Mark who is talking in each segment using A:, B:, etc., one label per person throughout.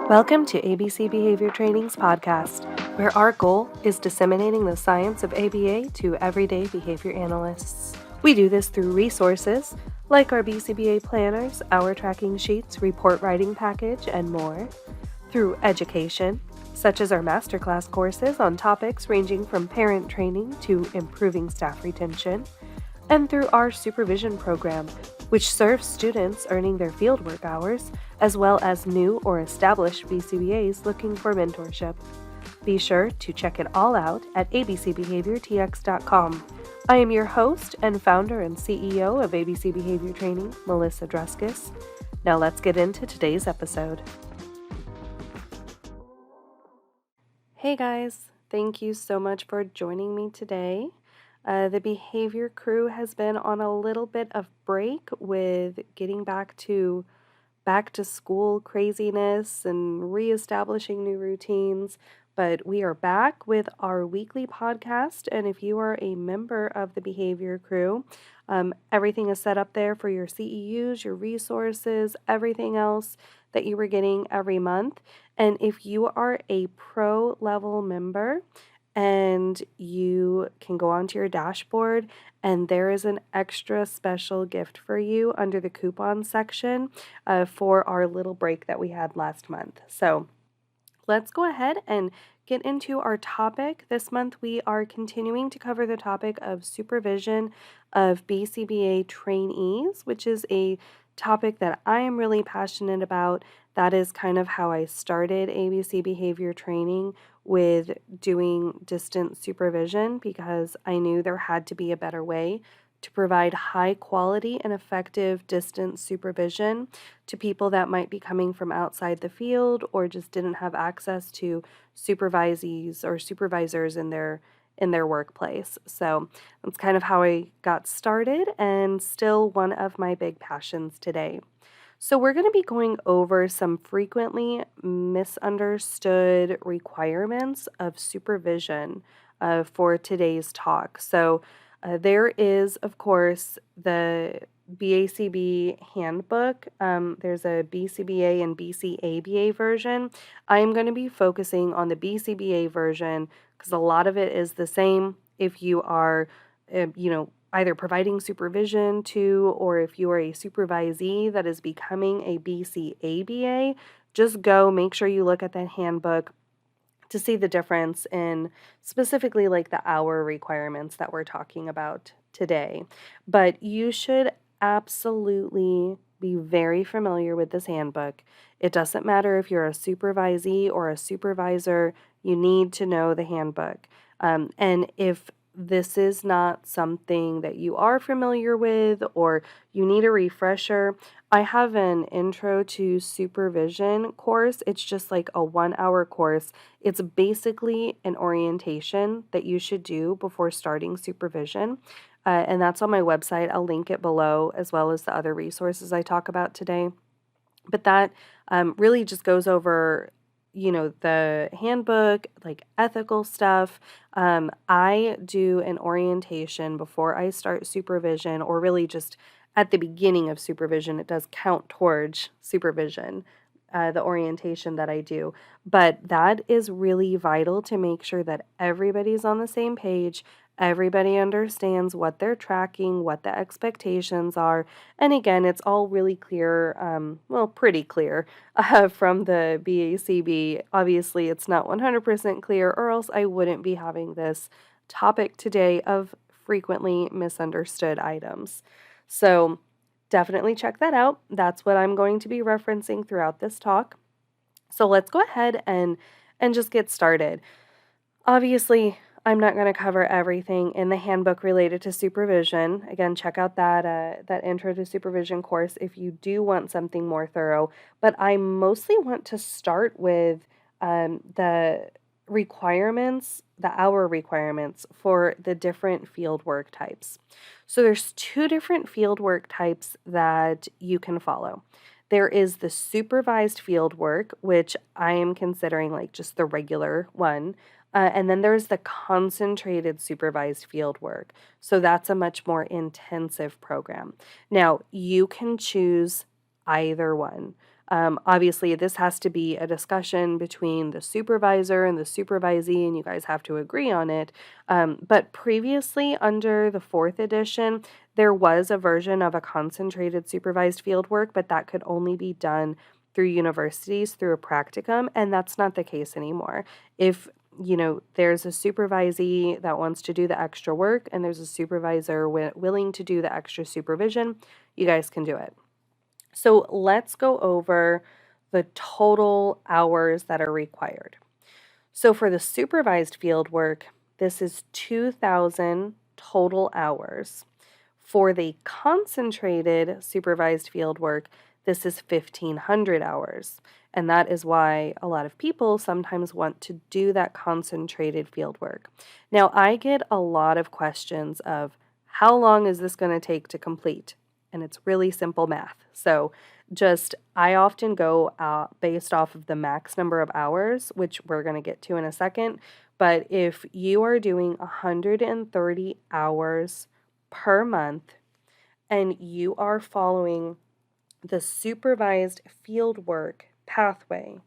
A: Welcome to ABC Behavior Training's podcast, where our goal is disseminating the science of ABA to everyday behavior analysts. We do this through resources like our BCBA planners, hour tracking sheets, report writing package, and more. Through education, such as our masterclass courses on topics ranging from parent training to improving staff retention. And through our supervision program, which serves students earning their fieldwork hours, as well as new or established BCBAs looking for mentorship. Be sure to check it all out at abcbehaviortx.com. I am your host and founder and CEO of ABC Behavior Training, Melissa Druskis. Now let's get into today's episode. Hey guys, thank you so much for joining me today. The behavior crew has been on a little bit of break with getting back to school craziness and reestablishing new routines, but we are back with our weekly podcast. And if you are a member of the behavior crew, everything is set up there for your CEU'S, your resources, everything else that you were getting every month. And if you are a pro level member, and you can go onto your dashboard and there is an extra special gift for you under the coupon section for our little break that we had last month. So let's go ahead and get into our topic. This month we are continuing to cover the topic of supervision of BCBA trainees, which is a topic that I am really passionate about. That is kind of how I started ABC Behavior Training, with doing distant supervision, because I knew there had to be a better way to provide high quality and effective distance supervision to people that might be coming from outside the field or just didn't have access to supervisees or supervisors in their workplace. So that's kind of how I got started, and still one of my big passions today. So we're going to be going over some frequently misunderstood requirements of supervision for today's talk. So there is, of course, the BACB Handbook. There's a BCBA and BCABA version. I am going to be focusing on the BCBA version because a lot of it is the same if you are, either providing supervision to, or if you are a supervisee that is becoming a BCABA, just make sure you look at that handbook to see the difference in specifically like the hour requirements that we're talking about today. But you should absolutely be very familiar with this handbook. It doesn't matter if you're a supervisee or a supervisor, you need to know the handbook. And if this is not something that you are familiar with or you need a refresher, I have an intro to supervision course. It's just like a 1-hour course. It's basically an orientation that you should do before starting supervision. And that's on my website. I'll link it below, as well as the other resources I talk about today. But that really just goes over the handbook, like ethical stuff. I do an orientation before I start supervision, or really just at the beginning of supervision. It does count towards supervision, the orientation that I do. But that is really vital to make sure that everybody's on the same page. Everybody understands what they're tracking, what the expectations are. And again, it's all really clear, pretty clear from the BACB. Obviously, it's not 100% clear, or else I wouldn't be having this topic today of frequently misunderstood items. So definitely check that out. That's what I'm going to be referencing throughout this talk. So let's go ahead and just get started. Obviously, I'm not going to cover everything in the handbook related to supervision. Again, check out that intro to supervision course if you do want something more thorough. But I mostly want to start with the requirements, the hour requirements for the different fieldwork types. So there's 2 different fieldwork types that you can follow. There is the supervised fieldwork, which I am considering like just the regular one. And then there's the concentrated supervised field work. So that's a much more intensive program. Now, you can choose either one. Obviously, this has to be a discussion between the supervisor and the supervisee, and you guys have to agree on it. But previously, under the fourth edition, there was a version of a concentrated supervised field work, but that could only be done through universities through a practicum, and that's not the case anymore. If there's a supervisee that wants to do the extra work and there's a supervisor willing to do the extra supervision, you guys can do it. So let's go over the total hours that are required. So for the supervised field work, this is 2,000 total hours. For the concentrated supervised field work, this is 1,500 hours. And that is why a lot of people sometimes want to do that concentrated field work. Now, I get a lot of questions of how long is this going to take to complete? And it's really simple math. So I often go based off of the max number of hours, which we're going to get to in a second. But if you are doing 130 hours per month and you are following the supervised field work pathway,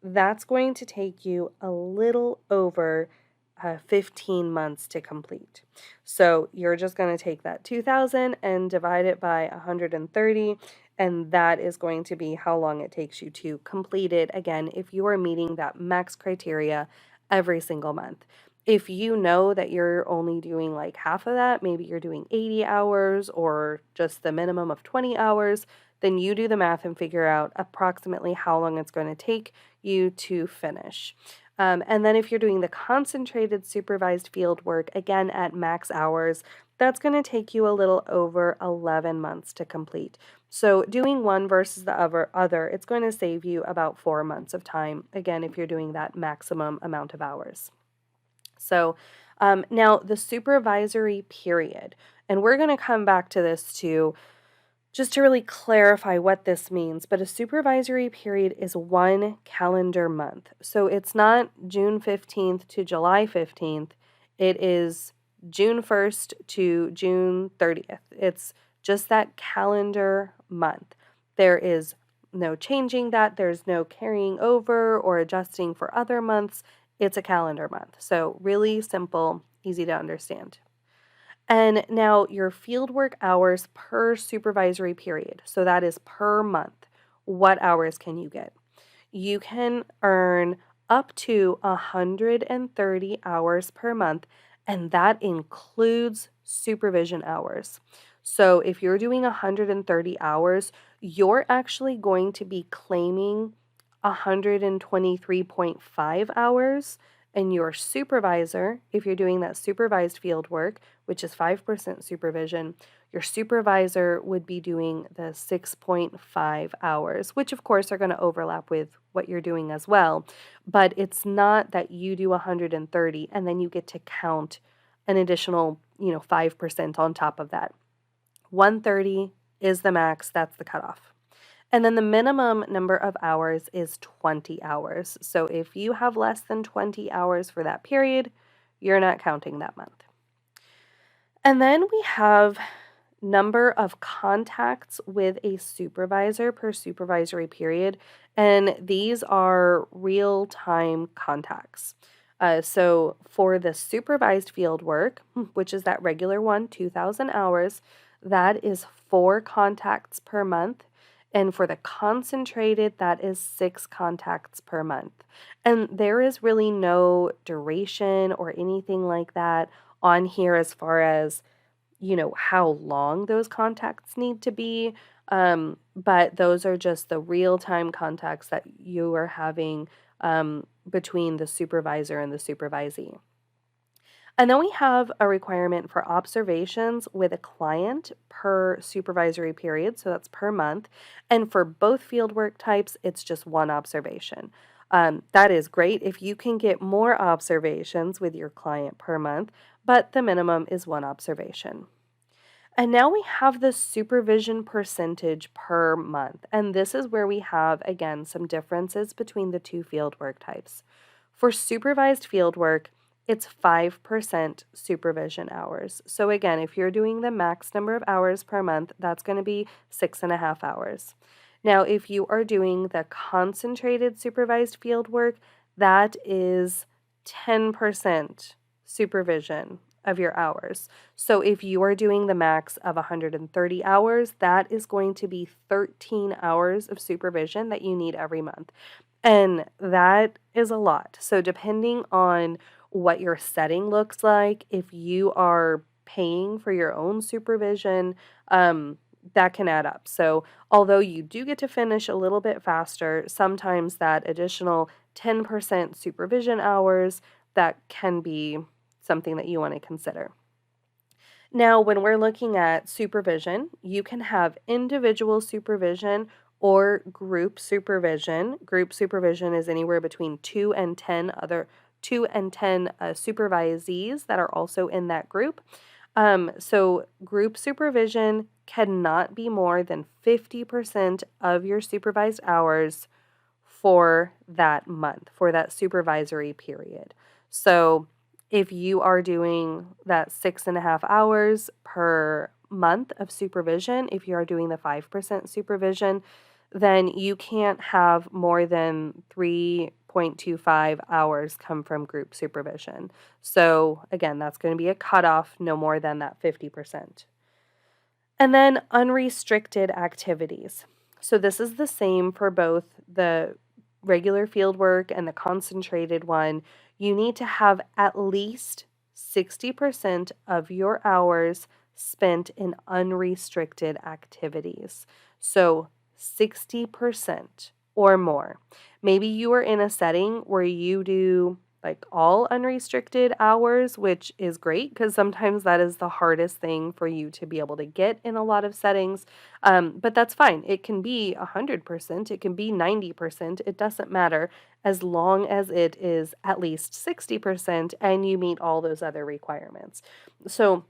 A: that's going to take you a little over 15 months to complete. So you're just going to take that 2,000 and divide it by 130, and that is going to be how long it takes you to complete it, again, if you are meeting that max criteria every single month. If you know that you're only doing like half of that, maybe you're doing 80 hours or just the minimum of 20 hours, then you do the math and figure out approximately how long it's going to take you to finish. And then if you're doing the concentrated supervised field work, again at max hours, that's going to take you a little over 11 months to complete. So doing one versus the other, it's going to save you about 4 months of time, again, if you're doing that maximum amount of hours. So now the supervisory period, and we're going to come back to this too, just to really clarify what this means, but a supervisory period is 1 calendar month. So it's not June 15th to July 15th. It is June 1st to June 30th. It's just that calendar month. There is no changing that. There's no carrying over or adjusting for other months. It's a calendar month. So really simple, easy to understand. And now your fieldwork hours per supervisory period, so that is per month. What hours can you get? You can earn up to 130 hours per month, and that includes supervision hours. So if you're doing 130 hours, you're actually going to be claiming 123.5 hours, and your supervisor, if you're doing that supervised field work, which is 5% supervision, your supervisor would be doing the 6.5 hours, which of course are going to overlap with what you're doing as well. But it's not that you do 130 and then you get to count an additional, 5% on top of that. 130 is the max, that's the cutoff. And then the minimum number of hours is 20 hours. So if you have less than 20 hours for that period, you're not counting that month. And then we have number of contacts with a supervisor per supervisory period, and these are real-time contacts. So for the supervised field work, which is that regular one, 2,000 hours, that is 4 contacts per month. And for the concentrated, that is 6 contacts per month. And there is really no duration or anything like that on here as far as, how long those contacts need to be. But those are just the real-time contacts that you are having between the supervisor and the supervisee. And then we have a requirement for observations with a client per supervisory period, so that's per month. And for both fieldwork types, it's just 1 observation. That is great if you can get more observations with your client per month, but the minimum is 1 observation. And now we have the supervision percentage per month, and this is where we have, again, some differences between the 2 fieldwork types. For supervised fieldwork, it's 5% supervision hours. So again, if you're doing the max number of hours per month, that's going to be 6.5 hours. Now, if you are doing the concentrated supervised field work, that is 10% supervision of your hours. So if you are doing the max of 130 hours, that is going to be 13 hours of supervision that you need every month. And that is a lot. So depending on what your setting looks like, if you are paying for your own supervision, that can add up. So although you do get to finish a little bit faster, sometimes that additional 10% supervision hours, that can be something that you want to consider. Now, when we're looking at supervision, you can have individual supervision or group supervision. Group supervision is anywhere between 2 and 10 supervisees that are also in that group. So group supervision cannot be more than 50% of your supervised hours for that month, for that supervisory period. So if you are doing that 6.5 hours per month of supervision, if you are doing the 5% supervision, then you can't have more than 3.25 hours come from group supervision. So again, that's going to be a cutoff, no more than that 50%. And then unrestricted activities. So this is the same for both the regular field work and the concentrated one. You need to have at least 60% of your hours spent in unrestricted activities. So 60% or more. Maybe you are in a setting where you do like all unrestricted hours, which is great because sometimes that is the hardest thing for you to be able to get in a lot of settings. But that's fine. It can be 100%, it can be 90%, it doesn't matter as long as it is at least 60% and you meet all those other requirements. So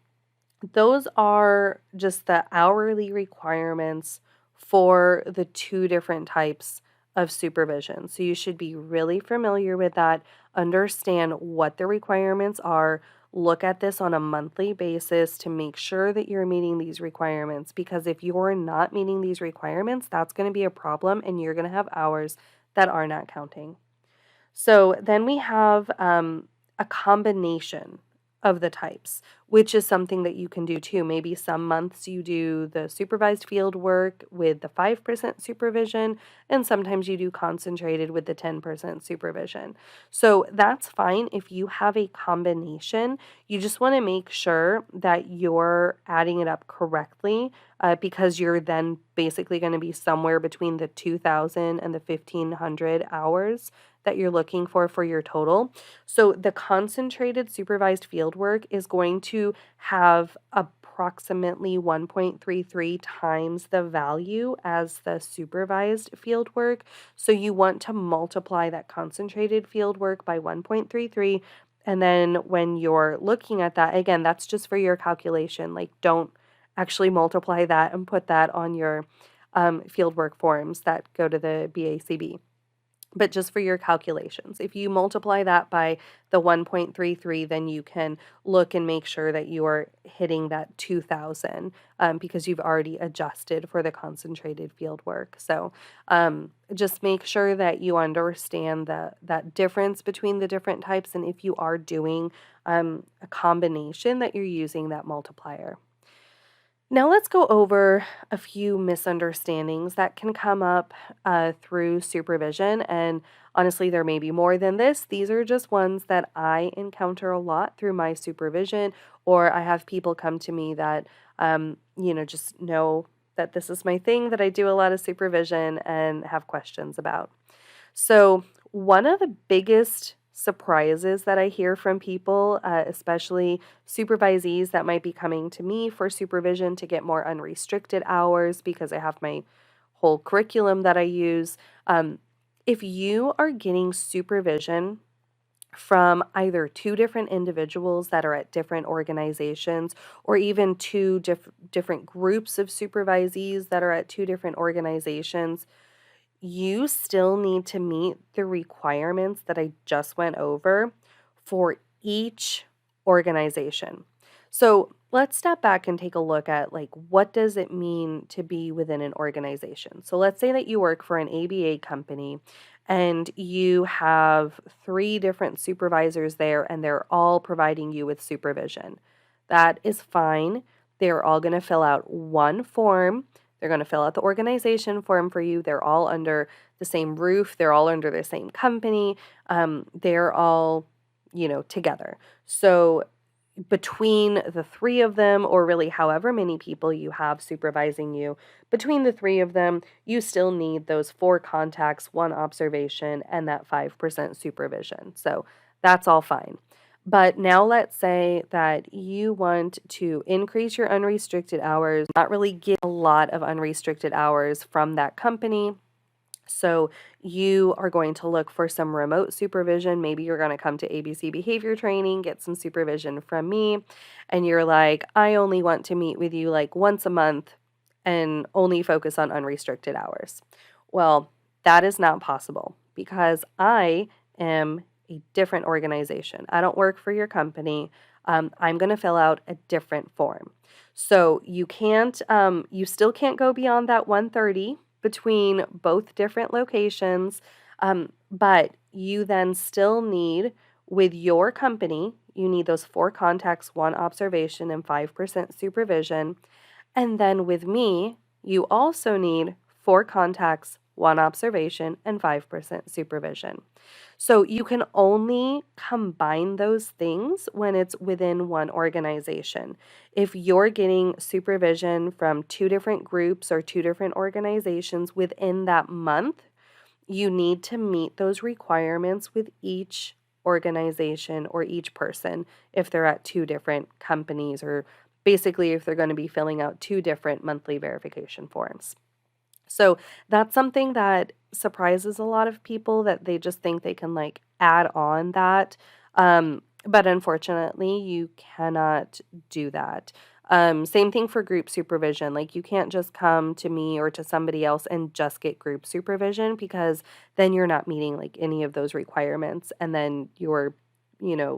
A: those are just the hourly requirements for the two different types of supervision. So you should be really familiar with that, understand what the requirements are, look at this on a monthly basis to make sure that you're meeting these requirements, because if you're not meeting these requirements, that's going to be a problem and you're going to have hours that are not counting. So then we have a combination of the types, which is something that you can do too. Maybe some months you do the supervised field work with the 5% supervision, and sometimes you do concentrated with the 10% supervision. So that's fine if you have a combination. You just want to make sure that you're adding it up correctly, because you're then basically going to be somewhere between the 2,000 and the 1,500 hours that you're looking for your total. So the concentrated supervised field work is going to have approximately 1.33 times the value as the supervised field work. So you want to multiply that concentrated field work by 1.33. And then when you're looking at that, again, that's just for your calculation. Like, don't actually multiply that and put that on your fieldwork forms that go to the BACB. But just for your calculations, if you multiply that by the 1.33, then you can look and make sure that you are hitting that 2,000, because you've already adjusted for the concentrated field work. So just make sure that you understand that difference between the different types, and if you are doing a combination, that you're using that multiplier. Now let's go over a few misunderstandings that can come up through supervision. And honestly, there may be more than this. These are just ones that I encounter a lot through my supervision, or I have people come to me that, just know that this is my thing, that I do a lot of supervision and have questions about. So one of the biggest surprises that I hear from people, especially supervisees that might be coming to me for supervision to get more unrestricted hours because I have my whole curriculum that I use. If you are getting supervision from either two different individuals that are at different organizations, or even two different groups of supervisees that are at two different organizations, you still need to meet the requirements that I just went over for each organization. So let's step back and take a look at like what does it mean to be within an organization. So let's say that you work for an ABA company and you have three different supervisors there and they're all providing you with supervision. That is fine. They're all going to fill out one form. They're going to fill out the organization form for you. They're all under the same roof. They're all under the same company. They're all, together. So between the three of them, or really however many people you have supervising you, between the three of them, you still need those four contacts, one observation, and that 5% supervision. So that's all fine. But now let's say that you want to increase your unrestricted hours, not really get a lot of unrestricted hours from that company. So you are going to look for some remote supervision. Maybe you're going to come to ABC behavior training, get some supervision from me, and you're like, I only want to meet with you like once a month and only focus on unrestricted hours. Well, that is not possible because I am a different organization. I don't work for your company. I'm going to fill out a different form. So you still can't go beyond that 130 between both different locations, but you then still need, with your company, you need those four contacts, one observation, and 5% supervision. And then with me, you also need four contacts, one observation, and 5% supervision. So you can only combine those things when it's within one organization. If you're getting supervision from two different groups or two different organizations within that month, you need to meet those requirements with each organization or each person if they're at two different companies, or basically if they're going to be filling out two different monthly verification forms. So that's something that surprises a lot of people, that they just think they can like add on that. But unfortunately, you cannot do that. Same thing for group supervision. Like you can't just come to me or to somebody else and just get group supervision, because then you're not meeting like any of those requirements. And then your,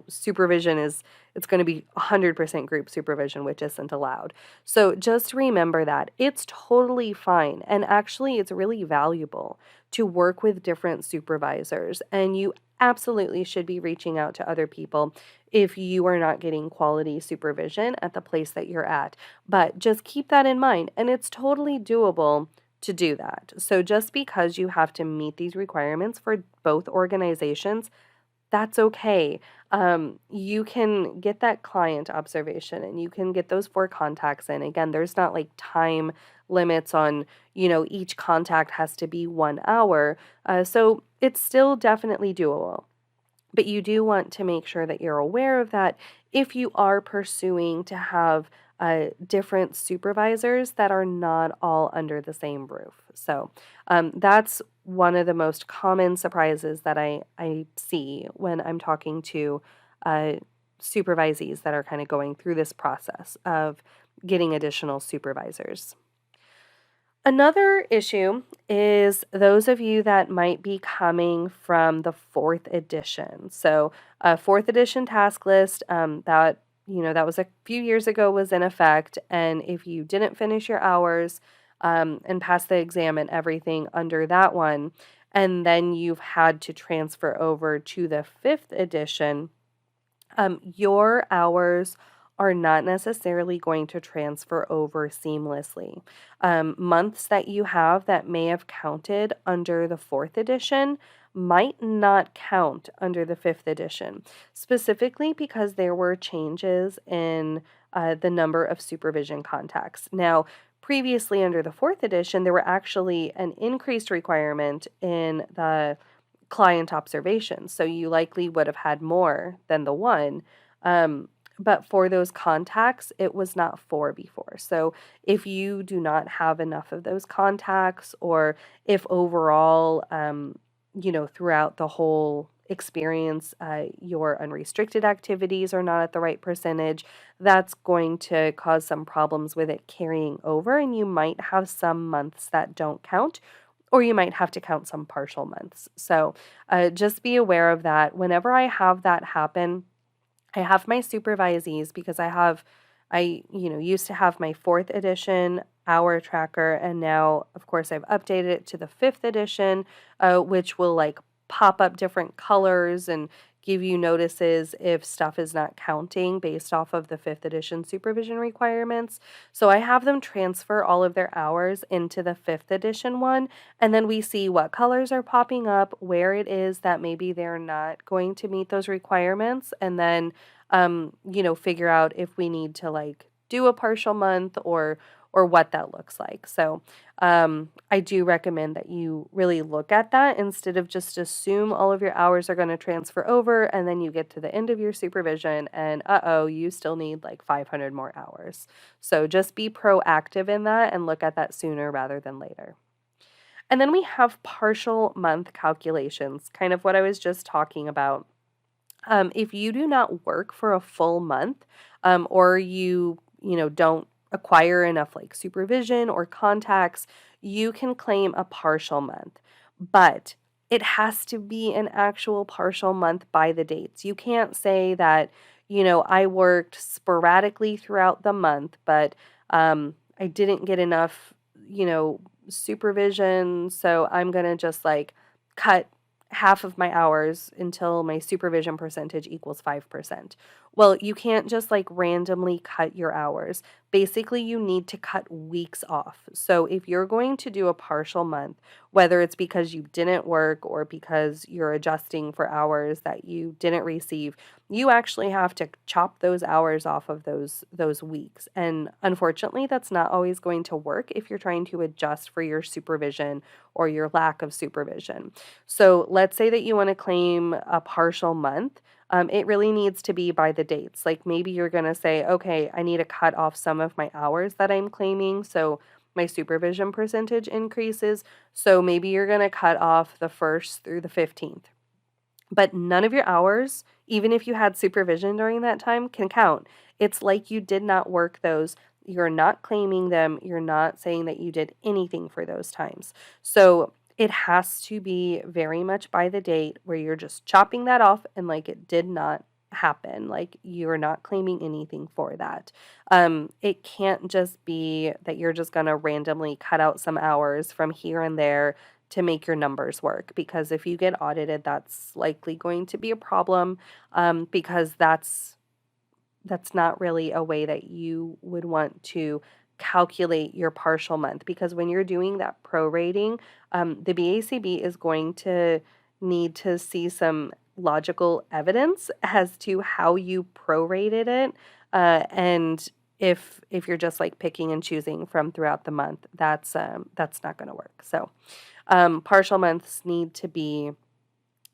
A: supervision it's going to be 100% group supervision, which isn't allowed. So just remember that it's totally fine. And actually, it's really valuable to work with different supervisors. And you absolutely should be reaching out to other people if you are not getting quality supervision at the place that you're at. But just keep that in mind. And it's totally doable to do that. So just because you have to meet these requirements for both organizations, that's okay. You can get that client observation and you can get those four contacts in. Again, there's not like time limits on, each contact has to be 1 hour. So it's still definitely doable. But you do want to make sure that you're aware of that if you are pursuing to have different supervisors that are not all under the same roof. So that's one of the most common surprises that I see when I'm talking to uh, supervisees that are kind of going through this process of getting additional supervisors. Another issue is those of you that might be coming from the fourth edition. So, fourth edition task list, that was a few years ago, was in effect. And if you didn't finish your hours and pass the exam and everything under that one, and then you've had to transfer over to the fifth edition, your hours are not necessarily going to transfer over seamlessly. Months that you have that may have counted under the fourth edition might not count under the fifth edition, specifically because there were changes in the number of supervision contacts. Now, previously under the fourth edition, there were actually an increased requirement in the client observations. So you likely would have had more than the one. But for those contacts, it was not four before. So if you do not have enough of those contacts, or if overall, throughout the whole experience, your unrestricted activities are not at the right percentage, that's going to cause some problems with it carrying over. And you might have some months that don't count, or you might have to count some partial months. So just be aware of that. Whenever I have that happen, I have my supervisees, because I have I, used to have my fourth edition hour tracker, and now, of course, I've updated it to the fifth edition, which will like pop up different colors and give you notices if stuff is not counting based off of the fifth edition supervision requirements. So I have them transfer all of their hours into the fifth edition one, and then we see what colors are popping up, where it is that maybe they're not going to meet those requirements, and then figure out if we need to like do a partial month or what that looks like. So I do recommend that you really look at that instead of just assume all of your hours are going to transfer over and then you get to the end of your supervision and you still need like 500 more hours. So just be proactive in that and look at that sooner rather than later. And then we have partial month calculations, kind of what I was just talking about. If you do not work for a full month, or don't acquire enough like supervision or contacts, you can claim a partial month. But it has to be an actual partial month by the dates. You can't say that, I worked sporadically throughout the month, but I didn't get enough, supervision, so I'm going to just like cut half of my hours until my supervision percentage equals 5%. Well, you can't just like randomly cut your hours. Basically, you need to cut weeks off. So if you're going to do a partial month, whether it's because you didn't work or because you're adjusting for hours that you didn't receive, you actually have to chop those hours off of those weeks. And unfortunately, that's not always going to work if you're trying to adjust for your supervision or your lack of supervision. So let's say that you want to claim a partial month. It really needs to be by the dates. Like maybe you're going to say, okay, I need to cut off some of my hours that I'm claiming. So my supervision percentage increases. So maybe you're going to cut off the 1st through the 15th. But none of your hours, even if you had supervision during that time, can count. It's like you did not work those. You're not claiming them. You're not saying that you did anything for those times. So it has to be very much by the date where you're just chopping that off and like it did not happen. Like you're not claiming anything for that. It can't just be that you're just going to randomly cut out some hours from here and there to make your numbers work, because if you get audited, that's likely going to be a problem, because that's not really a way that you would want to calculate your partial month, because when you're doing that prorating, the BACB is going to need to see some logical evidence as to how you prorated it, and if you're just like picking and choosing from throughout the month, that's not going to work. So partial months need to be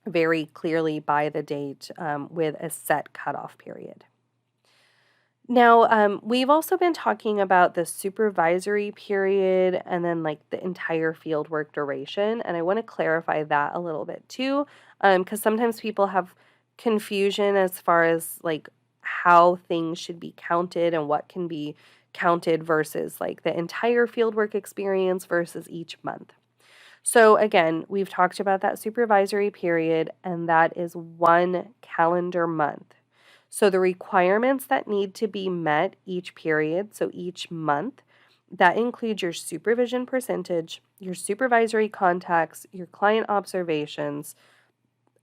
A: very clearly by the date, with a set cutoff period. Now, we've also been talking about the supervisory period and then like the entire fieldwork duration, and I want to clarify that a little bit too, because sometimes people have confusion as far as like how things should be counted and what can be counted versus like the entire fieldwork experience versus each month. So again, we've talked about that supervisory period, and that is 1 calendar month. So the requirements that need to be met each period, so each month, that includes your supervision percentage, your supervisory contacts, your client observations,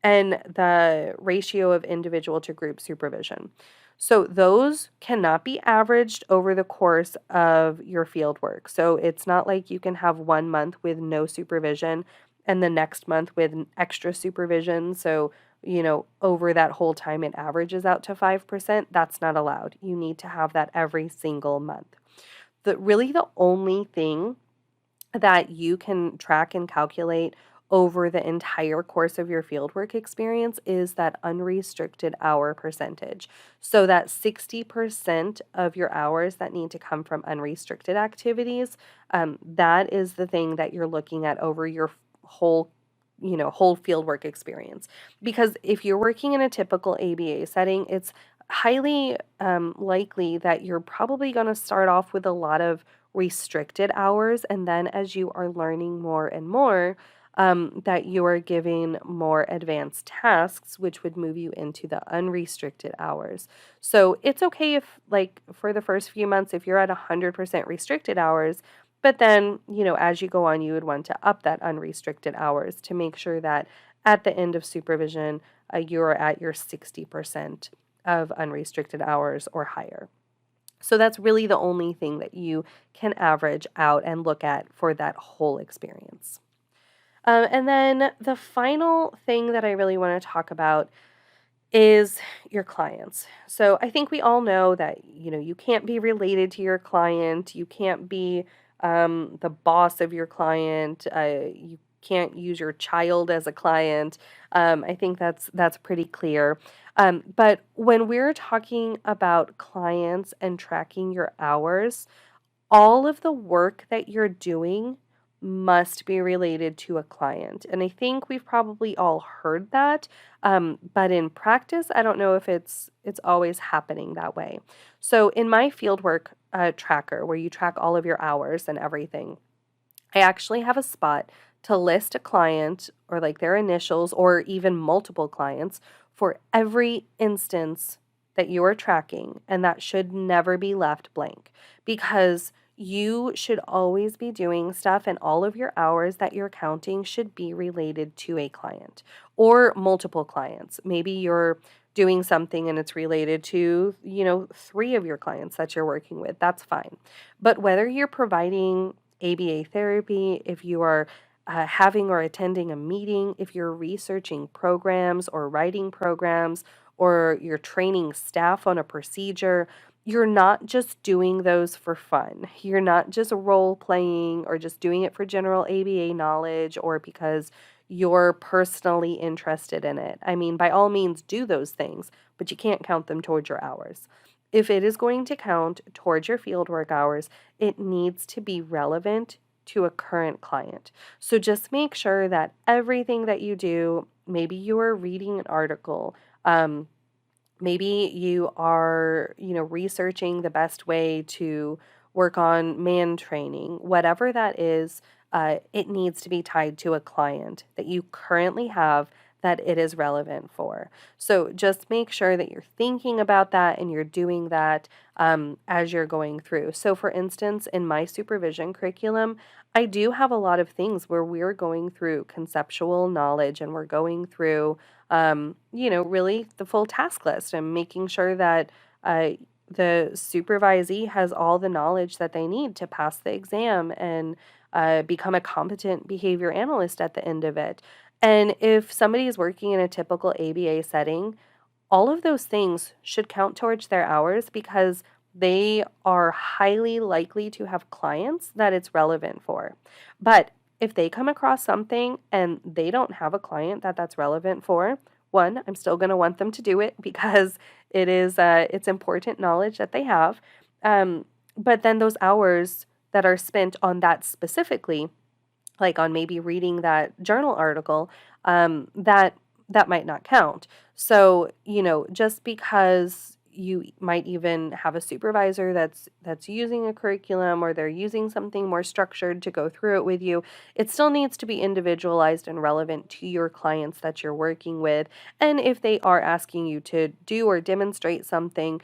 A: and the ratio of individual to group supervision. So those cannot be averaged over the course of your field work. So it's not like you can have 1 month with no supervision and the next month with extra supervision. So, over that whole time it averages out to 5%. That's not allowed. You need to have that every single month. The only thing that you can track and calculate over the entire course of your fieldwork experience is that unrestricted hour percentage. So that 60% of your hours that need to come from unrestricted activities, that is the thing that you're looking at over your whole fieldwork experience. Because if you're working in a typical ABA setting, it's highly likely that you're probably going to start off with a lot of restricted hours, and then as you are learning more and more, that you are giving more advanced tasks, which would move you into the unrestricted hours. So it's okay if, like, for the first few months, if you're at 100% restricted hours, but then, as you go on, you would want to up that unrestricted hours to make sure that at the end of supervision, you're at your 60% of unrestricted hours or higher. So that's really the only thing that you can average out and look at for that whole experience. And then the final thing that I really want to talk about is your clients. So I think we all know that, you can't be related to your client. You can't be the boss of your client. You can't use your child as a client. I think that's pretty clear. But when we're talking about clients and tracking your hours, all of the work that you're doing must be related to a client. And I think we've probably all heard that, but in practice, I don't know if it's always happening that way. So in my fieldwork tracker, where you track all of your hours and everything, I actually have a spot to list a client or like their initials or even multiple clients for every instance that you are tracking, and that should never be left blank because you should always be doing stuff, and all of your hours that you're counting should be related to a client or multiple clients. Maybe you're doing something and it's related to, 3 of your clients that you're working with. That's fine. But whether you're providing ABA therapy, if you are having or attending a meeting, if you're researching programs or writing programs, or you're training staff on a procedure, you're not just doing those for fun. You're not just role playing or just doing it for general ABA knowledge or because you're personally interested in it. I mean, by all means, do those things, but you can't count them towards your hours. If it is going to count towards your fieldwork hours, it needs to be relevant to a current client. So just make sure that everything that you do, maybe you are reading an article, maybe you are, researching the best way to work on man training, whatever that is, it needs to be tied to a client that you currently have that it is relevant for. So just make sure that you're thinking about that and you're doing that as you're going through. So, for instance, in my supervision curriculum, I do have a lot of things where we're going through conceptual knowledge and we're going through really the full task list and making sure that the supervisee has all the knowledge that they need to pass the exam and become a competent behavior analyst at the end of it. And if somebody is working in a typical ABA setting, all of those things should count towards their hours because they are highly likely to have clients that it's relevant for. But if they come across something and they don't have a client that that's relevant for, one, I'm still going to want them to do it because it's important knowledge that they have. But then those hours that are spent on that specifically, like on maybe reading that journal article, that might not count. So, just because you might even have a supervisor that's using a curriculum or they're using something more structured to go through it with you, it still needs to be individualized and relevant to your clients that you're working with. And if they are asking you to do or demonstrate something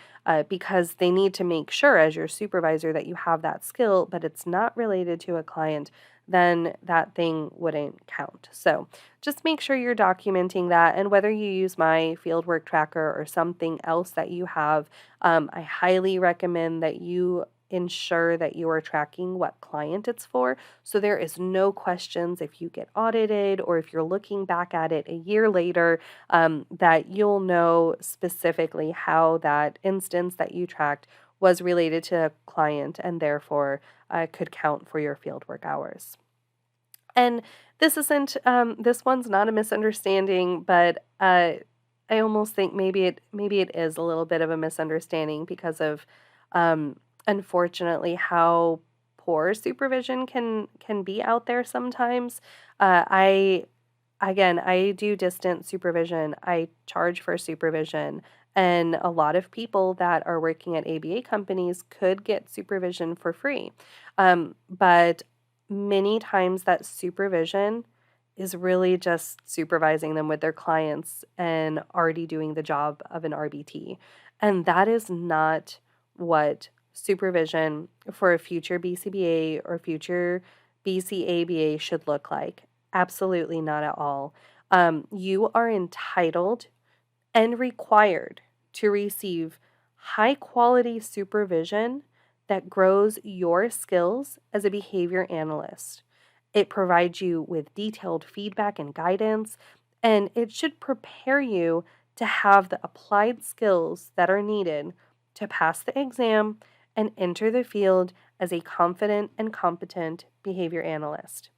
A: because they need to make sure as your supervisor that you have that skill, but it's not related to a client, then that thing wouldn't count. So just make sure you're documenting that. And whether you use my fieldwork tracker or something else that you have, I highly recommend that you ensure that you are tracking what client it's for. So there is no questions if you get audited or if you're looking back at it a year later, that you'll know specifically how that instance that you tracked was related to a client and therefore could count for your fieldwork hours. And this one's not a misunderstanding, but I almost think maybe it is a little bit of a misunderstanding because of unfortunately how poor supervision can be out there sometimes. I Again, I do distant supervision. I charge for supervision. And a lot of people that are working at ABA companies could get supervision for free. But many times that supervision is really just supervising them with their clients and already doing the job of an RBT. And that is not what supervision for a future BCBA or future BCABA should look like. Absolutely not at all. You are entitled and required to receive high quality supervision that grows your skills as a behavior analyst. It provides you with detailed feedback and guidance, and it should prepare you to have the applied skills that are needed to pass the exam and enter the field as a confident and competent behavior analyst.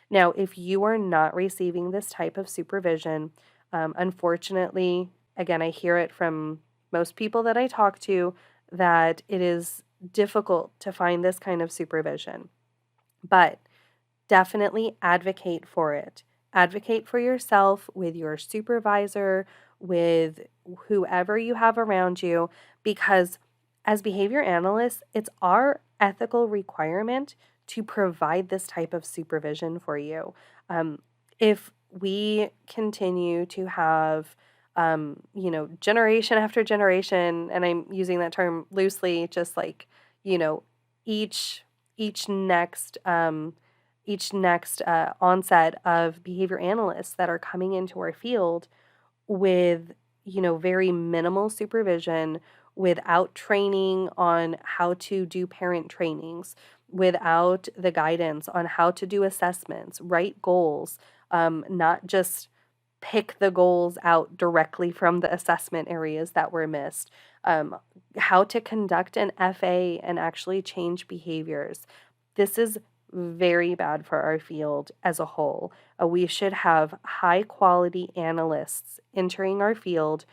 A: Now, if you are not receiving this type of supervision, unfortunately, again, I hear it from most people that I talk to that it is difficult to find this kind of supervision. But definitely advocate for it. Advocate for yourself with your supervisor, with whoever you have around you, because as behavior analysts, it's our ethical requirement to provide this type of supervision for you. If we continue to have, generation after generation, and I'm using that term loosely, just like, you know, each each next onset of behavior analysts that are coming into our field with, very minimal supervision, without training on how to do parent trainings, without the guidance on how to do assessments, write goals, not just pick the goals out directly from the assessment areas that were missed, how to conduct an FA and actually change behaviors. This is very bad for our field as a whole. We should have high quality analysts entering our field,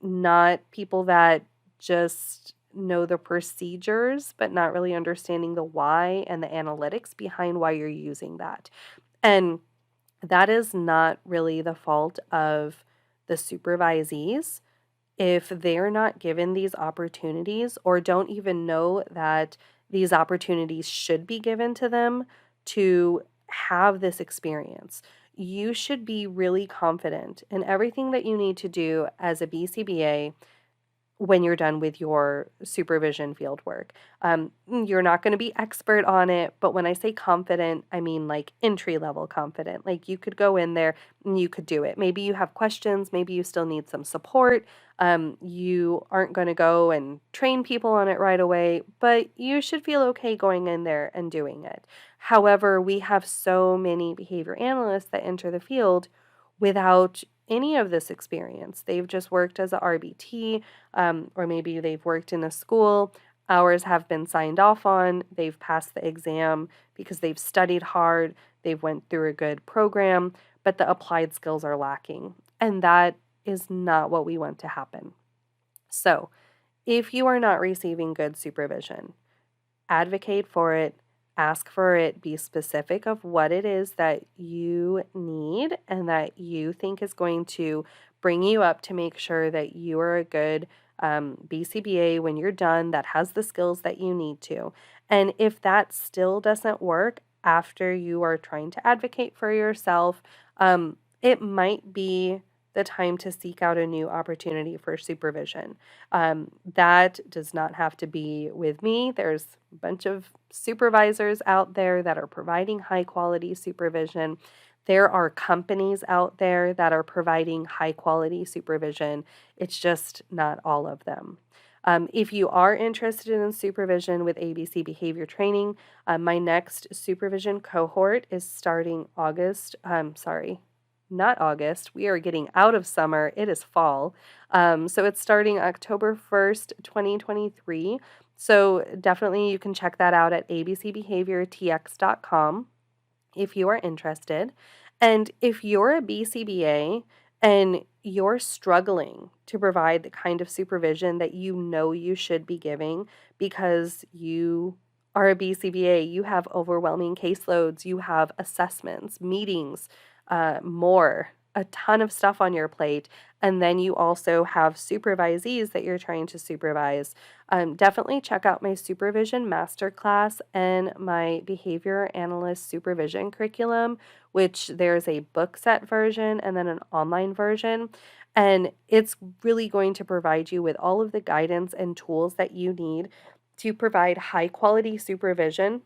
A: not people that just know the procedures, but not really understanding the why and the analytics behind why you're using that. And that is not really the fault of the supervisees. If they're not given these opportunities or don't even know that these opportunities should be given to them to have this experience, you should be really confident in everything that you need to do as a BCBA when you're done with your supervision field work. You're not going to be expert on it, but when I say confident, I mean like entry level confident. Like you could go in there and you could do it. Maybe you have questions, maybe you still need some support. You aren't going to go and train people on it right away, but you should feel okay going in there and doing it. However, we have so many behavior analysts that enter the field without any of this experience. They've just worked as a RBT, or maybe they've worked in a school. Hours have been signed off on. They've passed the exam because they've studied hard. They've went through a good program, but the applied skills are lacking. And that is not what we want to happen. So if you are not receiving good supervision, advocate for it, ask for it, be specific of what it is that you need and that you think is going to bring you up to make sure that you are a good BCBA when you're done, that has the skills that you need to. And if that still doesn't work after you are trying to advocate for yourself, it might be the time to seek out a new opportunity for supervision. That does not have to be with me. There's a bunch of supervisors out there that are providing high quality supervision. There are companies out there that are providing high quality supervision. It's just not all of them. If you are interested in supervision with ABC behavior training, my next supervision cohort is starting not August. We are getting out of summer. It is fall. So it's starting October 1st, 2023. So definitely you can check that out at abcbehaviortx.com if you are interested. And if you're a BCBA and you're struggling to provide the kind of supervision that you know you should be giving because you are a BCBA, you have overwhelming caseloads, you have assessments, meetings, more a ton of stuff on your plate, and then you also have supervisees that you're trying to supervise, definitely check out my supervision masterclass and my behavior analyst supervision curriculum, which there's a book set version and then an online version. And it's really going to provide you with all of the guidance and tools that you need to provide high quality supervision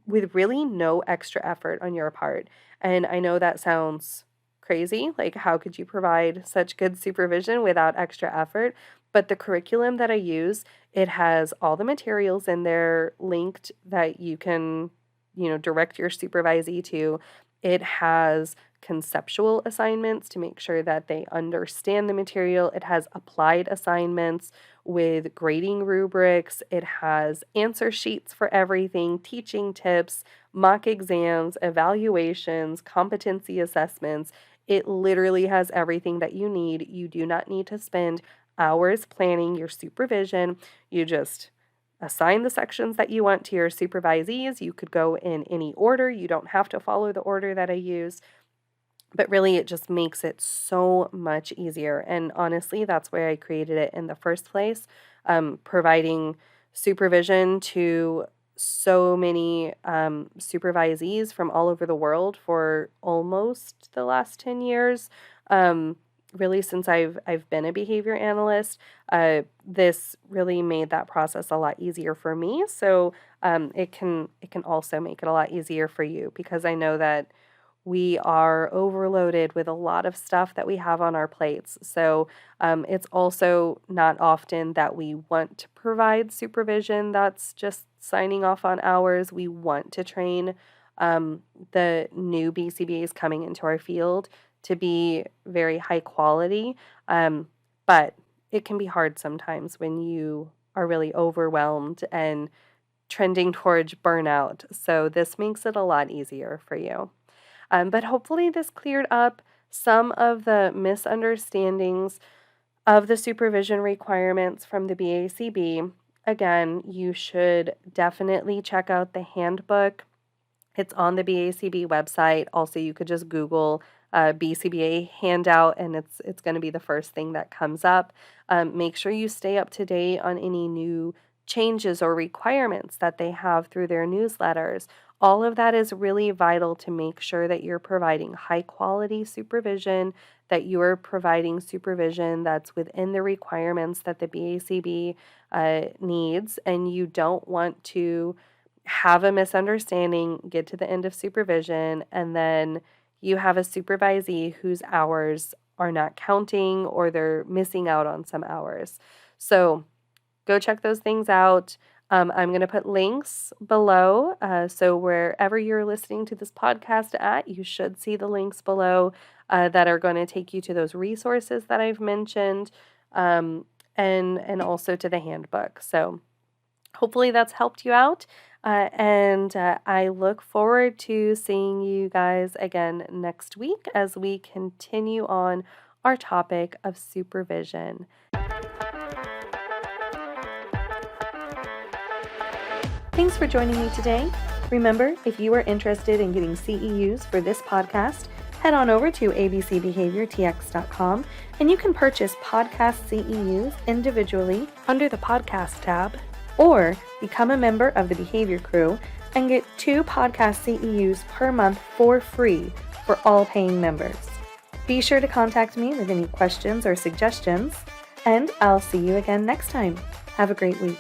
A: with really no extra effort on your part. And I know that sounds crazy. Like, how could you provide such good supervision without extra effort? But the curriculum that I use, it has all the materials in there linked that you can, direct your supervisee to. It has conceptual assignments to make sure that they understand the material. It has applied assignments with grading rubrics. It has answer sheets for everything, teaching tips, mock exams, evaluations, competency assessments. It literally has everything that you need. You do not need to spend hours planning your supervision. You just assign the sections that you want to your supervisees. You could go in any order. You don't have to follow the order that I use. But really, it just makes it so much easier. And honestly, that's why I created it in the first place, providing supervision to so many supervisees from all over the world for almost the last 10 years. Really, since I've been a behavior analyst, this really made that process a lot easier for me. So it can also make it a lot easier for you, because I know that we are overloaded with a lot of stuff that we have on our plates. So it's also not often that we want to provide supervision that's just signing off on hours. We want to train the new BCBAs coming into our field to be very high quality. But it can be hard sometimes when you are really overwhelmed and trending towards burnout. So this makes it a lot easier for you. But hopefully this cleared up some of the misunderstandings of the supervision requirements from the BACB. Again, you should definitely check out the handbook. It's on the BACB website. Also, you could just Google BCBA handout, and it's going to be the first thing that comes up. Make sure you stay up to date on any new changes or requirements that they have through their newsletters. All of that is really vital to make sure that you're providing high quality supervision, that you are providing supervision that's within the requirements that the BACB needs, and you don't want to have a misunderstanding, get to the end of supervision, and then you have a supervisee whose hours are not counting or they're missing out on some hours. So go check those things out. I'm going to put links below. So wherever you're listening to this podcast at, you should see the links below that are going to take you to those resources that I've mentioned, and also to the handbook. So hopefully that's helped you out. And I look forward to seeing you guys again next week as we continue on our topic of supervision. Thanks for joining me today. Remember, if you are interested in getting CEU'S for this podcast, head on over to abcbehaviortx.com and you can purchase podcast CEU'S individually under the podcast tab, or become a member of the Behavior Crew and get 2 podcast CEU'S per month for free for all paying members. Be sure to contact me with any questions or suggestions, and I'll see you again next time. Have a great week.